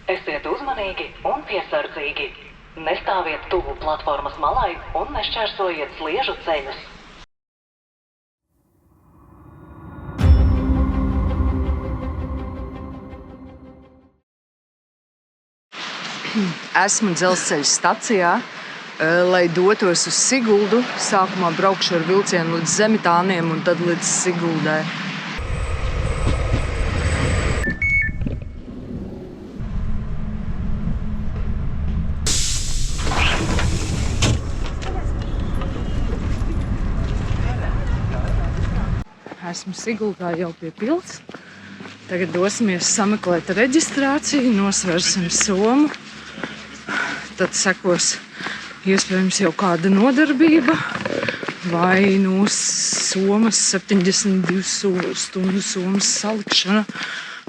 Esiet uzmanīgi un piesardzīgi. Nestāviet tuvu platformas malai un nešķērsojiet sliežu ceļus. Esmu dzelzceļa stacijā, lai dotos uz Siguldu. Sākumā braukšu ar vilcienu līdz Zemitāniem un tad līdz Siguldai. Esmu Siguldā jau pie pils. Tagad dosimies sameklēt reģistrāciju, nosversim somu. Tad sekos iespējams jau kāda nodarbība vai no somas 72 stundu somas salikšana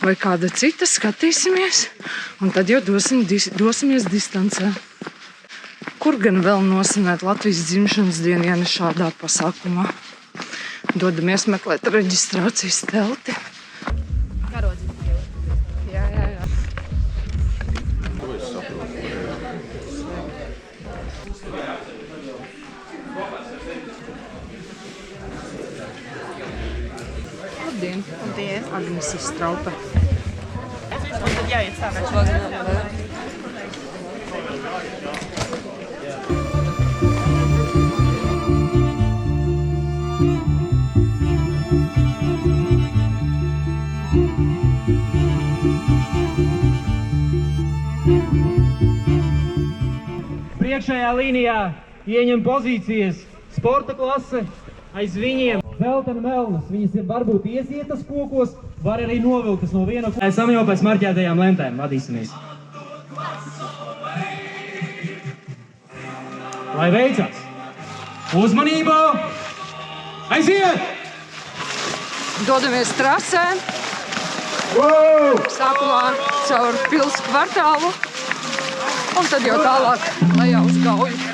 vai kāda cita, skatīsimies. Un tad jau dosimies distancē. Kur gan vēl nosvinēt Latvijas dzimšanas dienu, ja ne šādā pasākumā? Dodamies meklēt reģistrācijas telti. Labdien! Agnes Straupe. Un tad jāiet stāvēt. Priekšējā līnijā ieņem pozīcijas sporta klase, aiz viņiem Veltena melnas. Viņas varbūt iesietas kokos, var arī novilktas no viena. Esam jau pēc marķētajām lentēm, vadīsimies. Lai veicas! Uzmanību! Aiziet! Dodamies trasē. Sākumā caur pils kvartālu un tad jau tālāk lejā uz Gauju.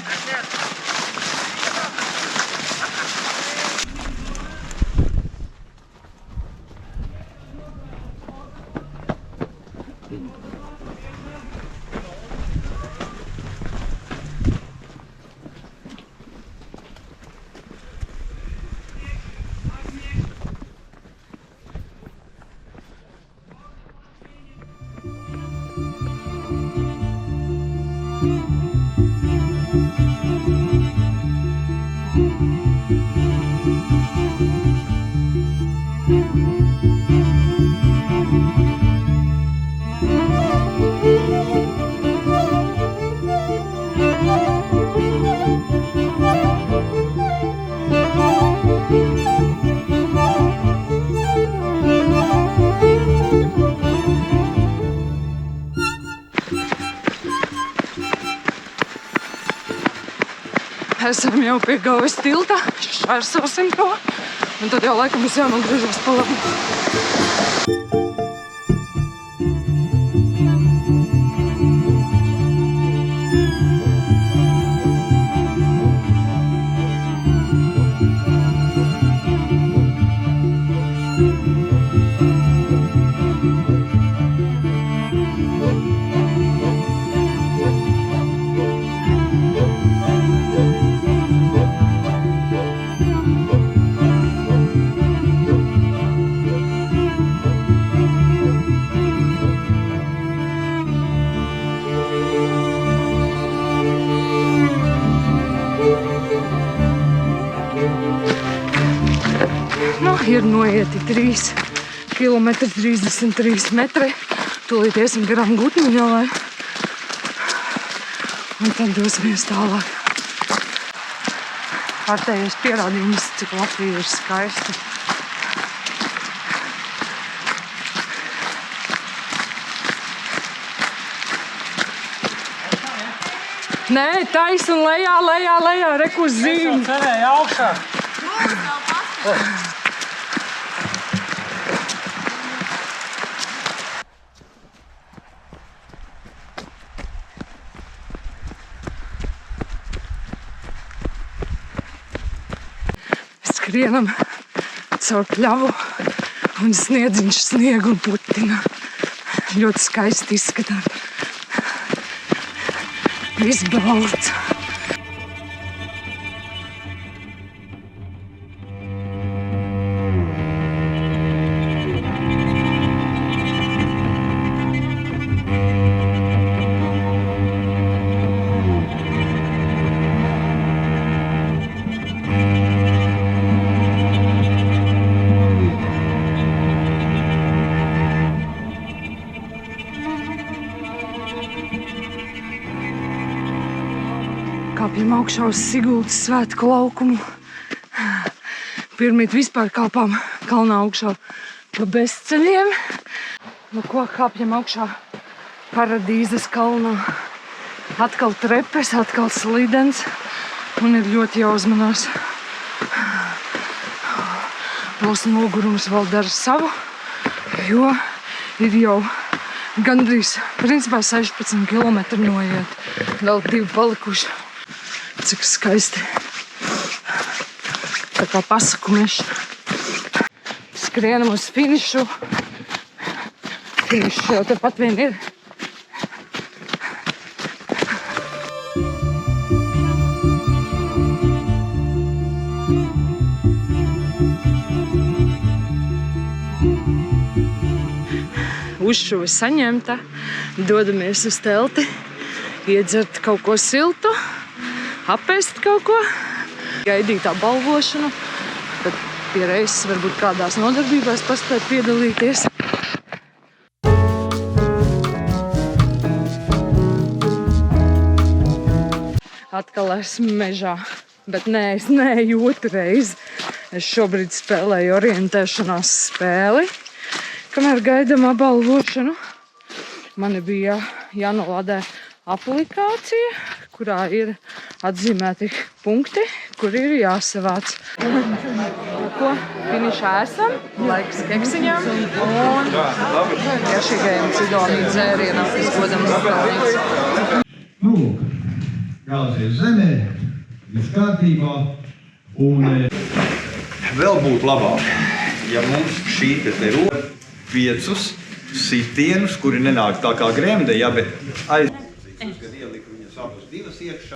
Esam jau pie Gaujas tilta, šķērsosim to, un tad jau laikam mums jānogriežas pa labi. Ir noieti 3 km 33 metri. Tūlīt iesim garām Gutņu ielai. Un tad dosimies tālāk. Kārtējais pierādījums, cik Latvija ir skaista. Nē, taisn lejā, reku uz zīmi. Es jau cerēju augšā. Skrienam caur pļavu un sniedziņš sniegu putina. Ļoti skaisti izskatās. Viss balts. Kāpjam augšā uz Siguldas svētku laukumu. Pirmīt vispār kāpām kalnā augšā pa bezceļiem. Nu ko, kāpjam augšā Paradīzes kalnā. Atkal trepes, atkal slidens un ir ļoti jāuzmanās. Mūsu nogurums vēl dara savu, jo ir jau gandrīz, principā 16 km noiet. Vēl 2 palikuši. Cik skaisti. Tā kā pasaku mežs. Skrienam uz finišu. Finišs jau tepat vien ir. Uzšuve saņemta. Dodamies uz telti. Iedzert kaut ko siltu. Apēst kaut ko, gaidīt balvošanu, tad pie reizes varbūt kādās nodarbībās paspēt piedalīties. Atkal esmu mežā, bet nē, es neeju otru reizi. Es šobrīd spēlēju orientēšanās spēli, kamēr gaidām balvošanu. Man bija jānolādē aplikācija, kurā ir atzīmēti punkti, kur ir jāsavāc. Ko? Finišā esam, laiks keksiņām un garšīgajam Cidonī dzērienam, kas godam nopelnīts. Nu, lūk, gals ir zemē, viss kārtībā un... Vēl būtu labāk, ja mums šī te roka 5 sitienus, kuri nenāk tā kā gremde, ja, bet aiz... Kad ieliku viņas abas divas iekšā.